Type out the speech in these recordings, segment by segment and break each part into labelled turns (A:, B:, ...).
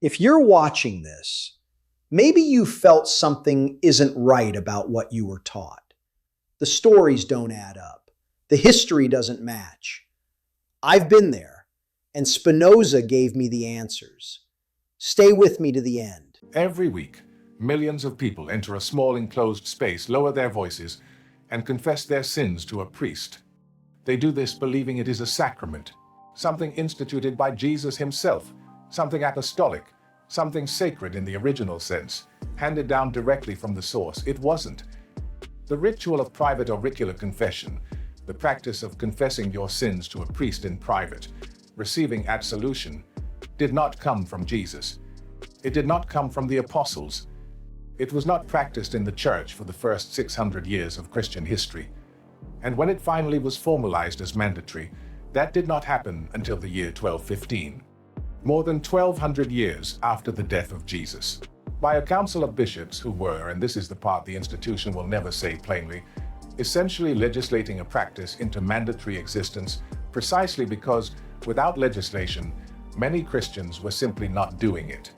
A: If you're watching this, maybe you felt something isn't right about what you were taught. The stories don't add up. The history doesn't match. I've been there, and Spinoza gave me the answers. Stay with me to the end.
B: Every week, millions of people enter a small enclosed space, lower their voices, and confess their sins to a priest. They do this believing it is a sacrament, something instituted by Jesus himself, something apostolic, something sacred in the original sense, handed down directly from the source. It wasn't. The ritual of private auricular confession, the practice of confessing your sins to a priest in private, receiving absolution, did not come from Jesus. It did not come from the apostles. It was not practiced in the church for the first 600 years of Christian history. And when it finally was formalized as mandatory, that did not happen until the year 1215, more than 1200 years after the death of Jesus, by a council of bishops who were, and this is the part the institution will never say plainly, essentially legislating a practice into mandatory existence precisely because, without legislation, many Christians were simply not doing it.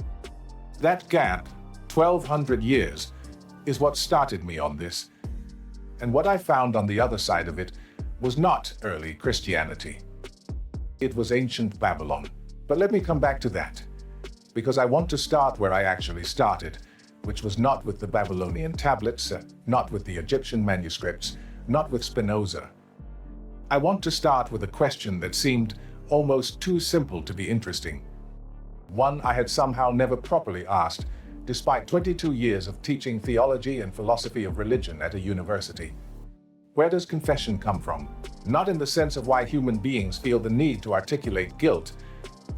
B: That gap, 1200 years, is what started me on this. And what I found on the other side of it was not early Christianity. It was ancient Babylon. But let me come back to that, because I want to start where I actually started, which was not with the Babylonian tablets, not with the Egyptian manuscripts, not with Spinoza. I want to start with a question that seemed almost too simple to be interesting. One I had somehow never properly asked, despite 22 years of teaching theology and philosophy of religion at a university. Where does confession come from? Not in the sense of why human beings feel the need to articulate guilt.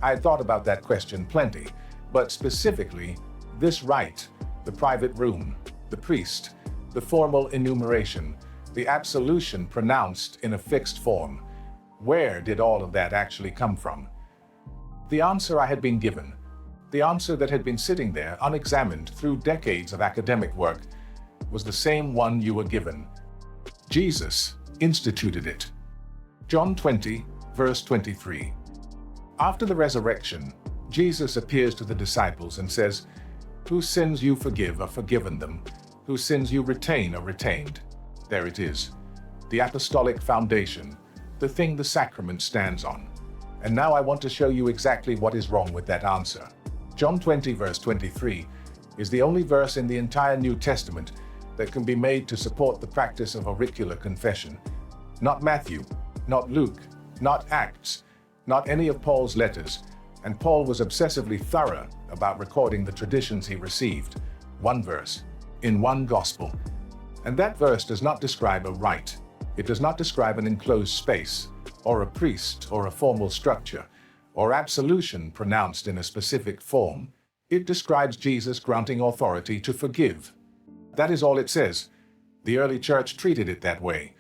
B: I had thought about that question plenty, but specifically, this rite, the private room, the priest, the formal enumeration, the absolution pronounced in a fixed form. Where did all of that actually come from? The answer I had been given, the answer that had been sitting there unexamined through decades of academic work, was the same one you were given. Jesus instituted it. John 20, verse 23. After the resurrection, Jesus appears to the disciples and says, "Whose sins you forgive are forgiven them, whose sins you retain are retained." There it is, the apostolic foundation, the thing the sacrament stands on. And now I want to show you exactly what is wrong with that answer. John 20, verse 23 is the only verse in the entire New Testament that can be made to support the practice of auricular confession. Not Matthew, not Luke, not Acts, not any of Paul's letters, and Paul was obsessively thorough about recording the traditions he received. One verse, in one gospel. And that verse does not describe a rite. It does not describe an enclosed space, or a priest, or a formal structure, or absolution pronounced in a specific form. It describes Jesus granting authority to forgive. That is all it says. The early church treated it that way.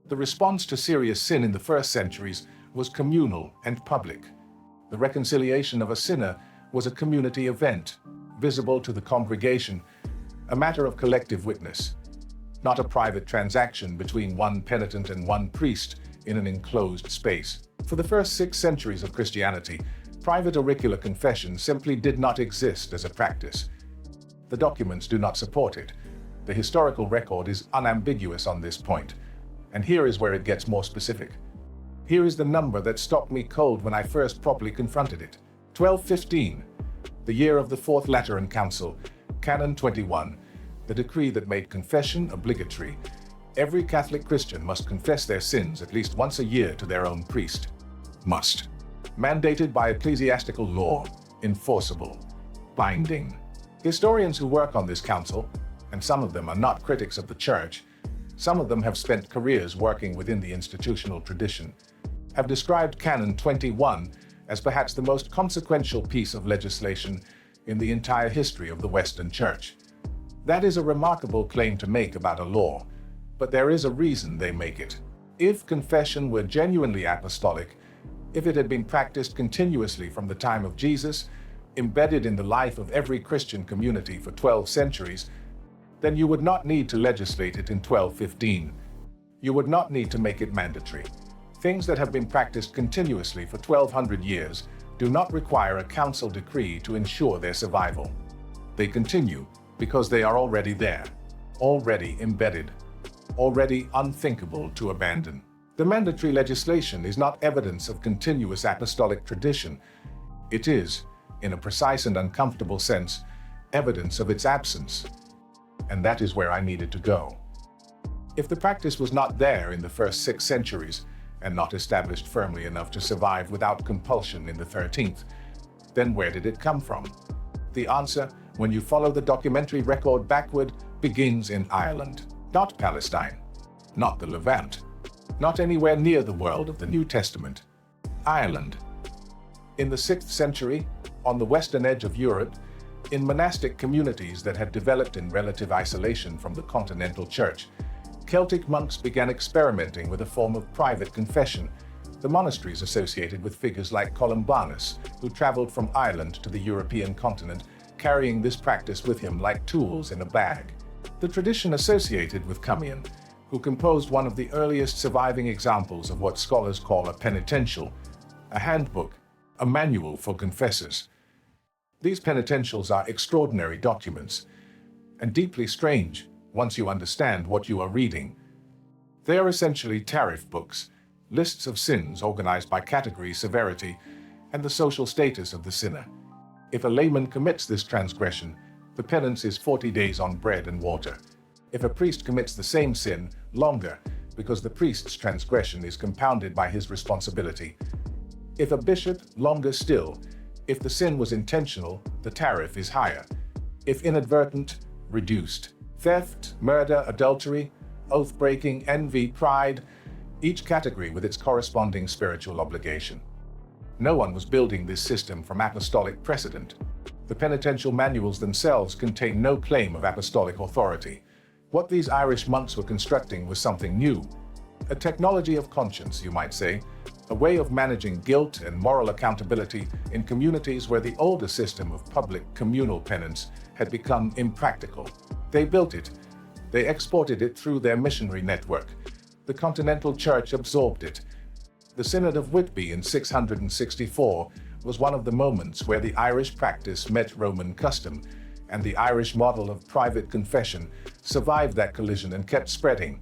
B: The response to serious sin in the first centuries was communal and public. The reconciliation of a sinner was a community event, visible to the congregation, a matter of collective witness, not a private transaction between one penitent and one priest in an enclosed space. For the first 6 centuries of Christianity, private auricular confession simply did not exist as a practice. The documents do not support it. The historical record is unambiguous on this point. And here is where it gets more specific. Here is the number that stopped me cold when I first properly confronted it. 1215, the year of the Fourth Lateran Council, Canon 21, the decree that made confession obligatory. Every Catholic Christian must confess their sins at least once a year to their own priest. Must. Mandated by ecclesiastical law. Enforceable. Binding. Historians who work on this council, and some of them are not critics of the church, some of them have spent careers working within the institutional tradition, have described Canon 21 as perhaps the most consequential piece of legislation in the entire history of the Western Church. That is a remarkable claim to make about a law, but there is a reason they make it. If confession were genuinely apostolic, if it had been practiced continuously from the time of Jesus, embedded in the life of every Christian community for 12 centuries, then you would not need to legislate it in 1215. You would not need to make it mandatory. Things that have been practiced continuously for 1200 years do not require a council decree to ensure their survival. They continue because they are already there, already embedded, already unthinkable to abandon. The mandatory legislation is not evidence of continuous apostolic tradition. It is, in a precise and uncomfortable sense, evidence of its absence. And that is where I needed to go. If the practice was not there in the first 6 centuries, and not established firmly enough to survive without compulsion in the 13th, then where did it come from? The answer, when you follow the documentary record backward, begins in Ireland. Not Palestine, not the Levant, not anywhere near the world of the New Testament. Ireland. In the 6th century, on the western edge of Europe, in monastic communities that had developed in relative isolation from the continental church, Celtic monks began experimenting with a form of private confession. The monasteries associated with figures like Columbanus, who traveled from Ireland to the European continent, carrying this practice with him like tools in a bag. The tradition associated with Cummian, who composed one of the earliest surviving examples of what scholars call a penitential, a handbook, a manual for confessors. These penitentials are extraordinary documents, and deeply strange once you understand what you are reading. They are essentially tariff books, lists of sins organized by category, severity, and the social status of the sinner. If a layman commits this transgression, the penance is 40 days on bread and water. If a priest commits the same sin, longer, because the priest's transgression is compounded by his responsibility. If a bishop, longer still. If the sin was intentional, the tariff is higher. If inadvertent, reduced. Theft, murder, adultery, oath-breaking, envy, pride, each category with its corresponding spiritual obligation. No one was building this system from apostolic precedent. The penitential manuals themselves contain no claim of apostolic authority. What these Irish monks were constructing was something new. A technology of conscience, you might say, a way of managing guilt and moral accountability in communities where the older system of public communal penance had become impractical. They built it. They exported it through their missionary network. The Continental Church absorbed it. The Synod of Whitby in 664 was one of the moments where the Irish practice met Roman custom, and the Irish model of private confession survived that collision and kept spreading.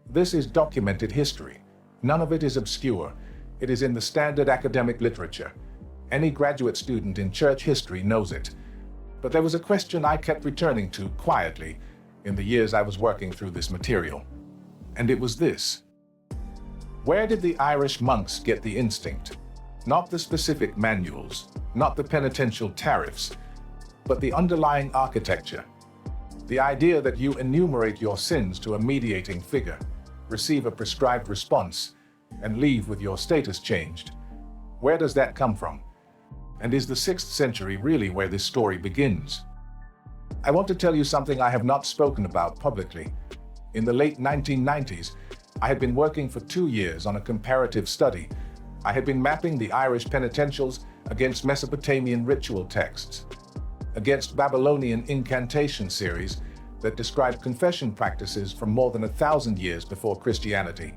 B: This is documented history. None of it is obscure. It is in the standard academic literature. Any graduate student in church history knows it. But there was a question I kept returning to quietly in the years I was working through this material. And it was this. Where did the Irish monks get the instinct? Not the specific manuals, not the penitential tariffs, but the underlying architecture. The idea that you enumerate your sins to a mediating figure, receive a prescribed response, and leave with your status changed. Where does that come from? And is the 6th century really where this story begins? I want to tell you something I have not spoken about publicly. In the late 1990s, I had been working for 2 years on a comparative study. I had been mapping the Irish penitentials against Mesopotamian ritual texts, against Babylonian incantation series that described confession practices from more than 1,000 years before Christianity.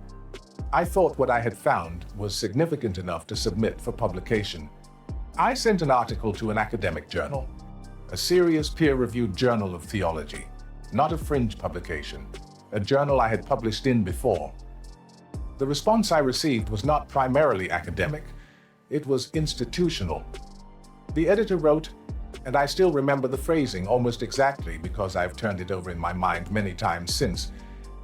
B: I thought what I had found was significant enough to submit for publication. I sent an article to an academic journal, a serious peer-reviewed journal of theology, not a fringe publication, a journal I had published in before. The response I received was not primarily academic, it was institutional. The editor wrote, and I still remember the phrasing almost exactly because I've turned it over in my mind many times since,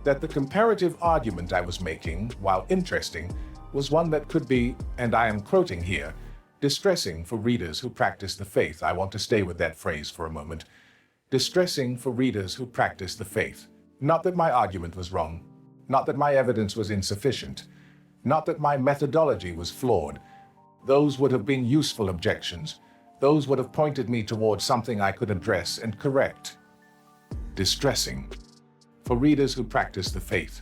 B: that the comparative argument I was making, while interesting, was one that could be, and I am quoting here, distressing for readers who practice the faith. I want to stay with that phrase for a moment. Distressing for readers who practice the faith. Not that my argument was wrong, not that my evidence was insufficient, not that my methodology was flawed. Those would have been useful objections. Those would have pointed me towards something I could address and correct. Distressing for readers who practice the faith.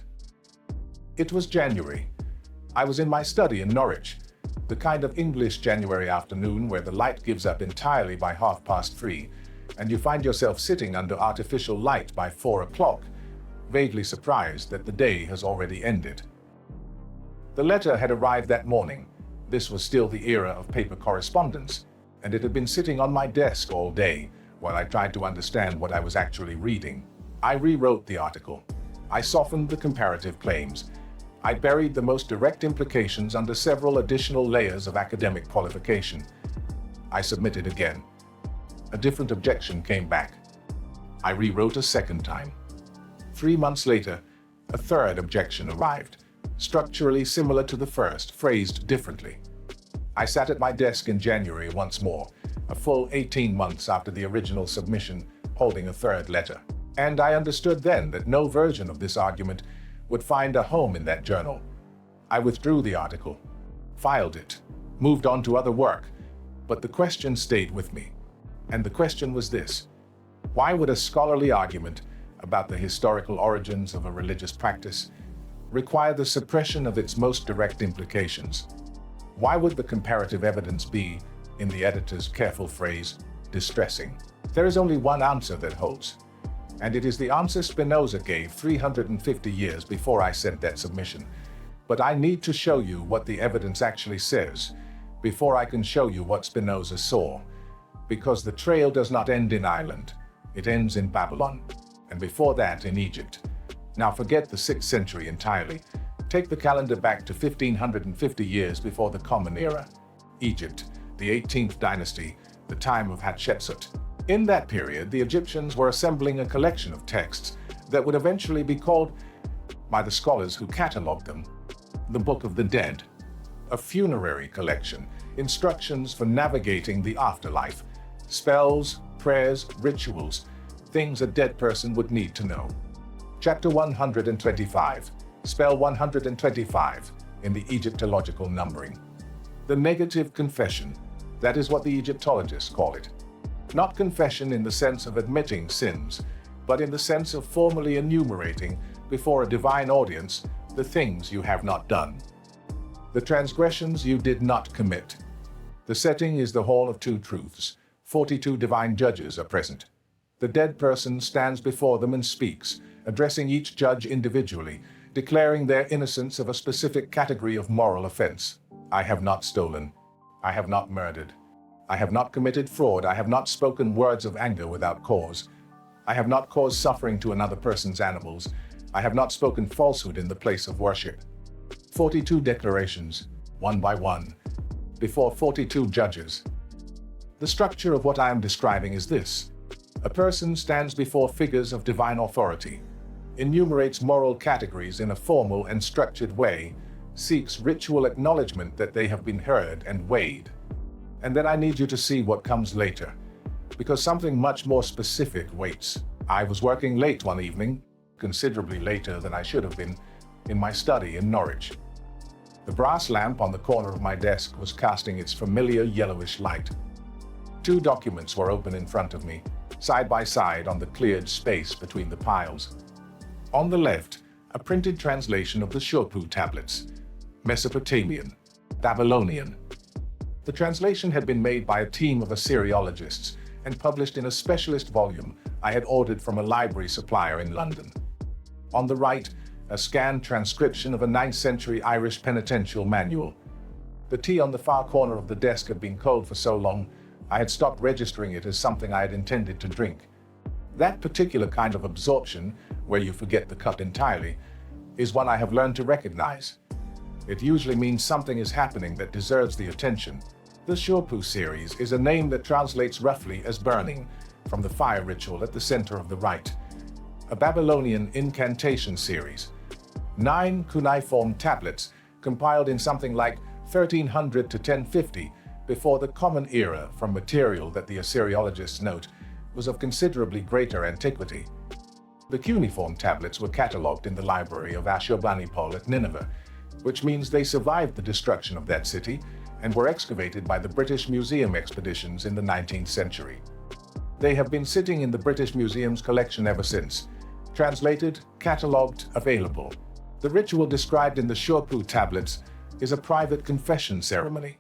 B: It was January. I was in my study in Norwich, the kind of English January afternoon where the light gives up entirely by 3:30, and you find yourself sitting under artificial light by 4 o'clock, vaguely surprised that the day has already ended. The letter had arrived that morning, This was still the era of paper correspondence, and it had been sitting on my desk all day while I tried to understand what I was actually reading. I rewrote the article. I softened the comparative claims. I buried the most direct implications under several additional layers of academic qualification. I submitted again. A different objection came back. I rewrote a second time. 3 months later, a third objection arrived, structurally similar to the first, phrased differently. I sat at my desk in January once more, a full 18 months after the original submission, holding a third letter. And I understood then that no version of this argument would find a home in that journal. I withdrew the article, filed it, moved on to other work, but the question stayed with me. And the question was this: why would a scholarly argument about the historical origins of a religious practice require the suppression of its most direct implications? Why would the comparative evidence be, in the editor's careful phrase, distressing? There is only one answer that holds, and it is the answer Spinoza gave 350 years before I sent that submission. But I need to show you what the evidence actually says before I can show you what Spinoza saw, because the trail does not end in Ireland, it ends in Babylon, and before that in Egypt. Now forget the 6th century entirely. Take the calendar back to 1550 years before the Common Era. Egypt, the 18th dynasty, the time of Hatshepsut. In that period, the Egyptians were assembling a collection of texts that would eventually be called, by the scholars who catalogued them, the Book of the Dead. A funerary collection, instructions for navigating the afterlife, spells, prayers, rituals, things a dead person would need to know. Chapter 125, spell 125 in the Egyptological numbering. The negative confession, that is what the Egyptologists call it. Not confession in the sense of admitting sins, but in the sense of formally enumerating before a divine audience the things you have not done, the transgressions you did not commit. The setting is the Hall of Two Truths. 42 divine judges are present. The dead person stands before them and speaks, addressing each judge individually, declaring their innocence of a specific category of moral offense. I have not stolen. I have not murdered. I have not committed fraud. I have not spoken words of anger without cause. I have not caused suffering to another person's animals. I have not spoken falsehood in the place of worship. 42 declarations, one by one, before 42 judges. The structure of what I am describing is this. A person stands before figures of divine authority, enumerates moral categories in a formal and structured way, seeks ritual acknowledgement that they have been heard and weighed. And then I need you to see what comes later, because something much more specific waits. I was working late one evening, considerably later than I should have been, in my study in Norwich. The brass lamp on the corner of my desk was casting its familiar yellowish light. 2 documents were open in front of me, side by side on the cleared space between the piles. On the left, a printed translation of the Shurpu tablets, Mesopotamian, Babylonian. The translation had been made by a team of Assyriologists and published in a specialist volume I had ordered from a library supplier in London. On the right, a scanned transcription of a 9th century Irish penitential manual. The tea on the far corner of the desk had been cold for so long, I had stopped registering it as something I had intended to drink. That particular kind of absorption, where you forget the cup entirely, is one I have learned to recognize. It usually means something is happening that deserves the attention. The Shurpu series is a name that translates roughly as burning, from the fire ritual at the center of the rite. A Babylonian incantation series. 9 cuneiform tablets compiled in something like 1300 to 1050 before the Common Era from material that the Assyriologists note was of considerably greater antiquity. The cuneiform tablets were catalogued in the library of Ashurbanipal at Nineveh, which means they survived the destruction of that city and were excavated by the British Museum expeditions in the 19th century. They have been sitting in the British Museum's collection ever since, translated, catalogued, available. The ritual described in the Shurpu tablets is a private confession ceremony.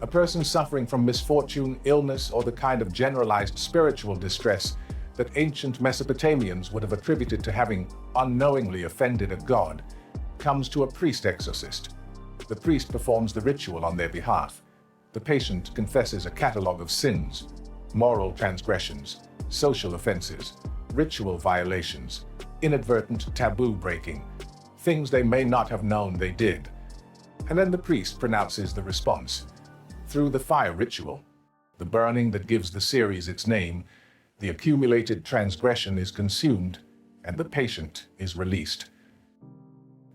B: A person suffering from misfortune, illness, or the kind of generalized spiritual distress that ancient Mesopotamians would have attributed to having unknowingly offended a god comes to a priest exorcist. The priest performs the ritual on their behalf. The patient confesses a catalogue of sins, moral transgressions, social offenses, ritual violations, inadvertent taboo breaking, things they may not have known they did. And then the priest pronounces the response. Through the fire ritual, the burning that gives the series its name, the accumulated transgression is consumed and the patient is released.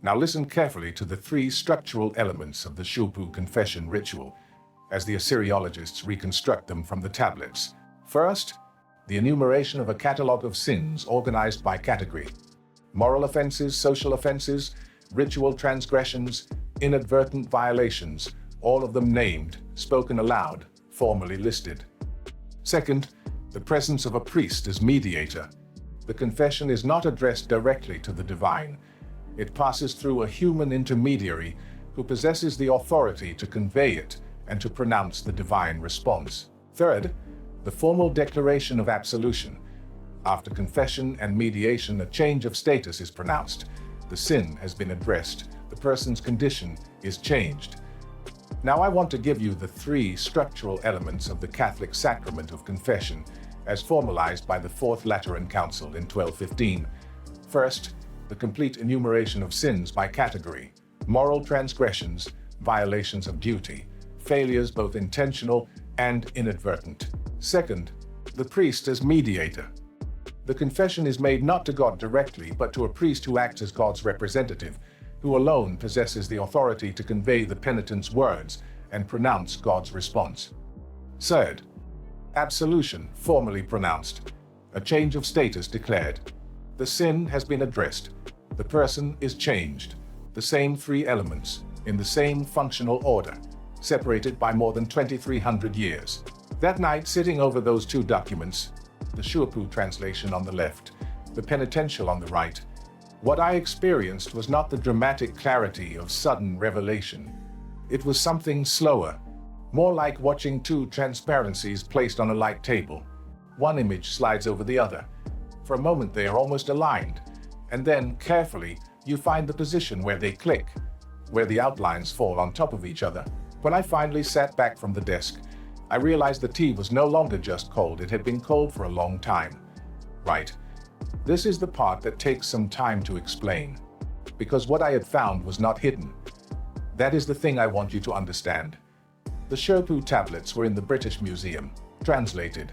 B: Now listen carefully to the three structural elements of the Shurpu confession ritual as the Assyriologists reconstruct them from the tablets. First, the enumeration of a catalogue of sins organized by category. Moral offenses, social offenses, ritual transgressions, inadvertent violations, all of them named, spoken aloud, formally listed. Second, the presence of a priest as mediator. The confession is not addressed directly to the divine. It passes through a human intermediary who possesses the authority to convey it and to pronounce the divine response. Third, the formal declaration of absolution. After confession and mediation, a change of status is pronounced. The sin has been addressed. The person's condition is changed. Now I want to give you the three structural elements of the Catholic sacrament of confession as formalized by the Fourth Lateran Council in 1215. First, the complete enumeration of sins by category, moral transgressions, violations of duty, failures both intentional and inadvertent. Second, the priest as mediator. The confession is made not to God directly, but to a priest who acts as God's representative, who alone possesses the authority to convey the penitent's words and pronounce God's response. Third, absolution formally pronounced, a change of status declared. The sin has been addressed. The person is changed. The same three elements, in the same functional order, separated by more than 2,300 years. That night, sitting over those two documents, the Shurpu translation on the left, the penitential on the right, what I experienced was not the dramatic clarity of sudden revelation. It was something slower, more like watching two transparencies placed on a light table. One image slides over the other. For a moment they are almost aligned, and then, carefully, you find the position where they click, where the outlines fall on top of each other. When I finally sat back from the desk, I realized the tea was no longer just cold, it had been cold for a long time. Right. This is the part that takes some time to explain, because what I had found was not hidden. That is the thing I want you to understand. The Shurpu tablets were in the British Museum, translated.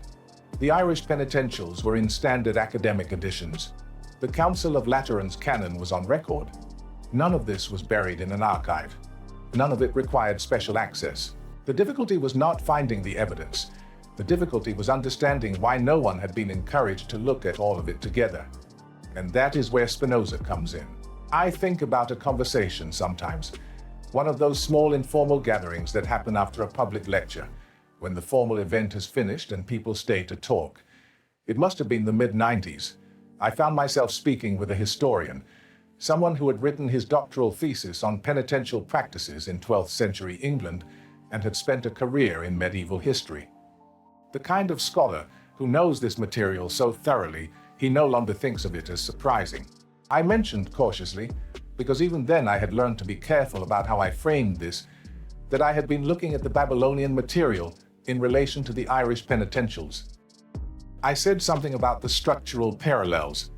B: The Irish penitentials were in standard academic editions. The Council of Lateran's canon was on record. None of this was buried in an archive. None of it required special access. The difficulty was not finding the evidence. The difficulty was understanding why no one had been encouraged to look at all of it together. And that is where Spinoza comes in. I think about a conversation sometimes, one of those small informal gatherings that happen after a public lecture, when the formal event has finished and people stay to talk. It must have been the mid-90s. I found myself speaking with a historian, someone who had written his doctoral thesis on penitential practices in 12th century England and had spent a career in medieval history. The kind of scholar who knows this material so thoroughly, he no longer thinks of it as surprising. I mentioned cautiously, because even then I had learned to be careful about how I framed this, that I had been looking at the Babylonian material in relation to the Irish penitentials. I said something about the structural parallels.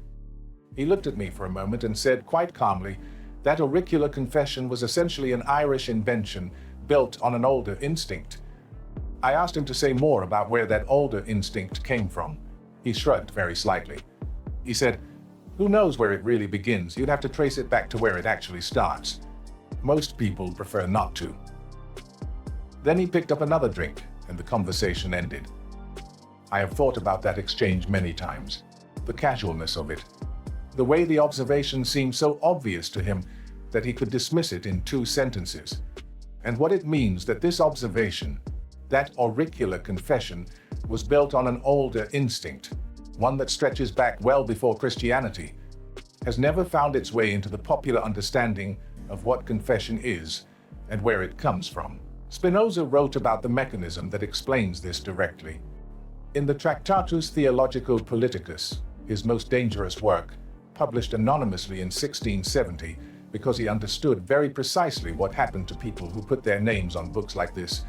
B: He looked at me for a moment and said quite calmly that auricular confession was essentially an Irish invention built on an older instinct. I asked him to say more about where that older instinct came from. He shrugged very slightly. He said, "Who knows where it really begins? You'd have to trace it back to where it actually starts. Most people prefer not to." Then he picked up another drink, and the conversation ended. I have thought about that exchange many times. The casualness of it. The way the observation seemed so obvious to him that he could dismiss it in 2 sentences. And what it means that this observation, that auricular confession, was built on an older instinct, one that stretches back well before Christianity, has never found its way into the popular understanding of what confession is and where it comes from. Spinoza wrote about the mechanism that explains this directly. In the Tractatus Theologico Politicus, his most dangerous work, published anonymously in 1670, because he understood very precisely what happened to people who put their names on books like this.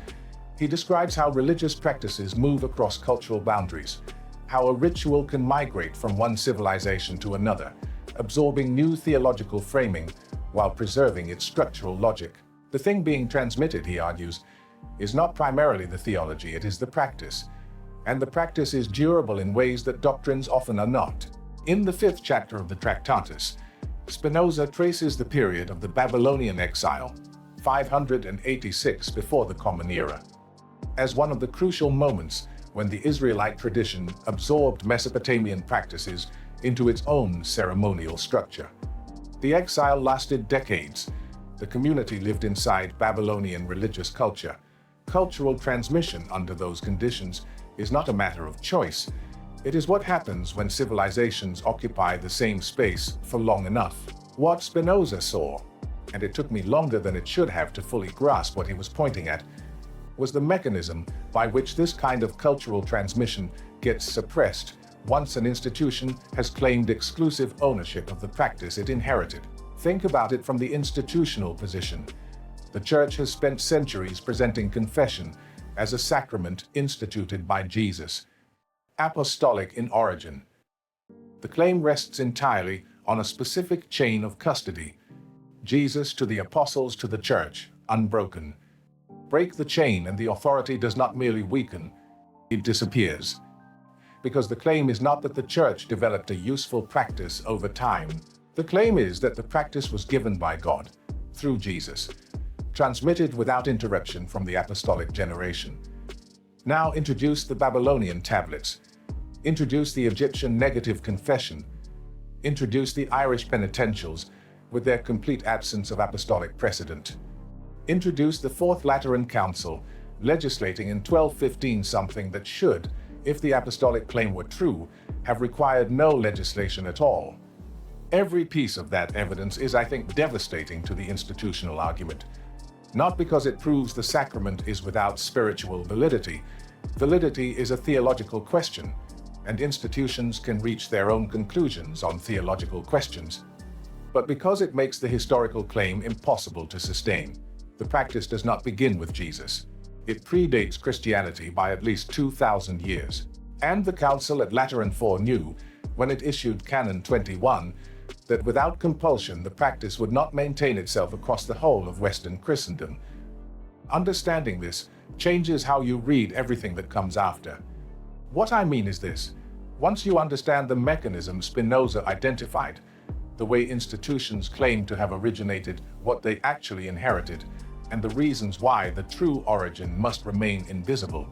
B: He describes how religious practices move across cultural boundaries, how a ritual can migrate from one civilization to another, absorbing new theological framing while preserving its structural logic. The thing being transmitted, he argues, is not primarily the theology, it is the practice. And the practice is durable in ways that doctrines often are not. In the 5th chapter of the Tractatus, Spinoza traces the period of the Babylonian exile, 586 before the Common Era, as one of the crucial moments when the Israelite tradition absorbed Mesopotamian practices into its own ceremonial structure. The exile lasted decades. The community lived inside Babylonian religious culture. Cultural transmission under those conditions is not a matter of choice. It is what happens when civilizations occupy the same space for long enough. What Spinoza saw, and it took me longer than it should have to fully grasp what he was pointing at, was the mechanism by which this kind of cultural transmission gets suppressed once an institution has claimed exclusive ownership of the practice it inherited. Think about it from the institutional position. The Church has spent centuries presenting confession as a sacrament instituted by Jesus, apostolic in origin. The claim rests entirely on a specific chain of custody. Jesus to the apostles to the Church, unbroken. Break the chain and the authority does not merely weaken, it disappears. Because the claim is not that the Church developed a useful practice over time. The claim is that the practice was given by God, through Jesus, transmitted without interruption from the apostolic generation. Now introduce the Babylonian tablets, introduce the Egyptian negative confession, introduce the Irish penitentials with their complete absence of apostolic precedent. Introduce the Fourth Lateran Council, legislating in 1215 something that should, if the apostolic claim were true, have required no legislation at all. Every piece of that evidence is, I think, devastating to the institutional argument. Not because it proves the sacrament is without spiritual validity. Validity is a theological question, and institutions can reach their own conclusions on theological questions. But because it makes the historical claim impossible to sustain. The practice does not begin with Jesus. It predates Christianity by at least 2,000 years. And the Council at Lateran IV knew, when it issued Canon 21, that without compulsion the practice would not maintain itself across the whole of Western Christendom. Understanding this changes how you read everything that comes after. What I mean is this: once you understand the mechanism Spinoza identified, the way institutions claim to have originated what they actually inherited, and the reasons why the true origin must remain invisible,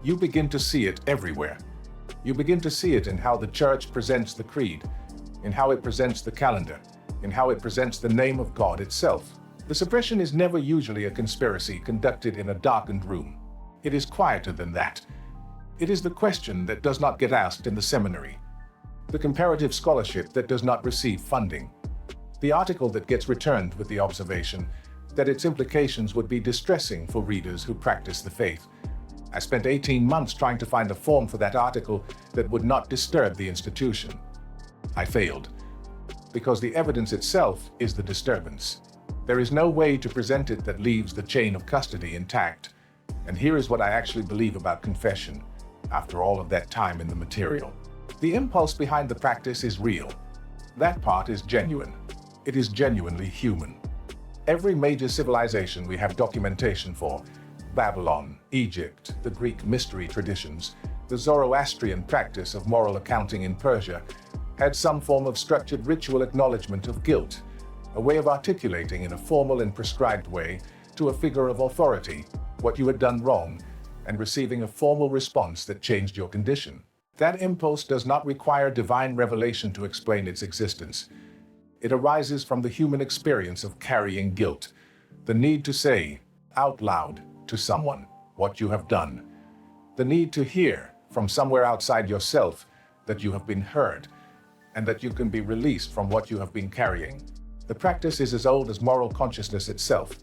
B: you begin to see it everywhere. You begin to see it in how the Church presents the creed, in how it presents the calendar, in how it presents the name of God itself. The suppression is never usually a conspiracy conducted in a darkened room. It is quieter than that. It is the question that does not get asked in the seminary, the comparative scholarship that does not receive funding, the article that gets returned with the observation that its implications would be distressing for readers who practice the faith. I spent 18 months trying to find a form for that article that would not disturb the institution. I failed, because the evidence itself is the disturbance. There is no way to present it that leaves the chain of custody intact. And here is what I actually believe about confession, after all of that time in the material. The impulse behind the practice is real. That part is genuine. It is genuinely human. Every major civilization we have documentation for, Babylon, Egypt, the Greek mystery traditions, the Zoroastrian practice of moral accounting in Persia, had some form of structured ritual acknowledgement of guilt, a way of articulating in a formal and prescribed way to a figure of authority what you had done wrong, and receiving a formal response that changed your condition. That impulse does not require divine revelation to explain its existence. It arises from the human experience of carrying guilt, the need to say, out loud, to someone, what you have done, the need to hear from somewhere outside yourself that you have been heard, and that you can be released from what you have been carrying. The practice is as old as moral consciousness itself.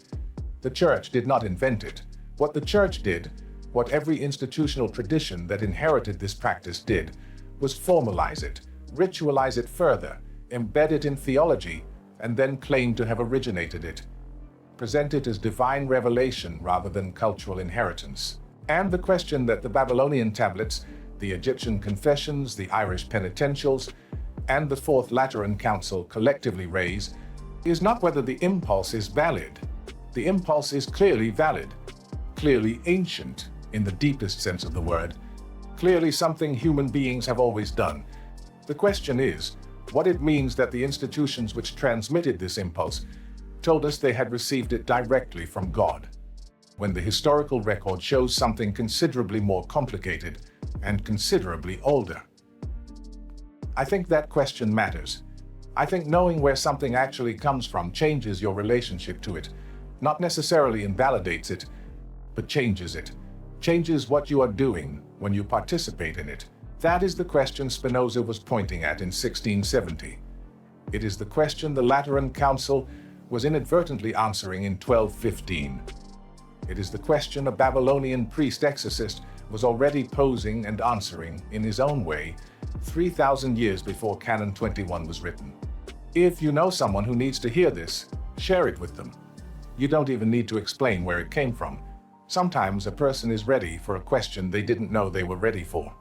B: The Church did not invent it. What the Church did, what every institutional tradition that inherited this practice did, was formalize it, ritualize it further, embed it in theology, and then claim to have originated it. Present it as divine revelation rather than cultural inheritance. And the question that the Babylonian tablets, the Egyptian confessions, the Irish penitentials, and the Fourth Lateran Council collectively raise is not whether the impulse is valid. The impulse is clearly valid, clearly ancient in the deepest sense of the word, clearly something human beings have always done. The question is what it means that the institutions which transmitted this impulse told us they had received it directly from God, when the historical record shows something considerably more complicated and considerably older. I think that question matters. I think knowing where something actually comes from changes your relationship to it, not necessarily invalidates it, but changes it, changes what you are doing when you participate in it. That is the question Spinoza was pointing at in 1670. It is the question the Lateran Council was inadvertently answering in 1215. It is the question a Babylonian priest-exorcist was already posing and answering in his own way 3,000 years before Canon 21 was written. If you know someone who needs to hear this, share it with them. You don't even need to explain where it came from. Sometimes a person is ready for a question they didn't know they were ready for.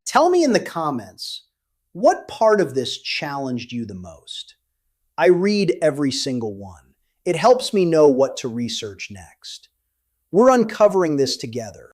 A: Tell me in the comments, what part of this challenged you the most? I read every single one. It helps me know what to research next. We're uncovering this together.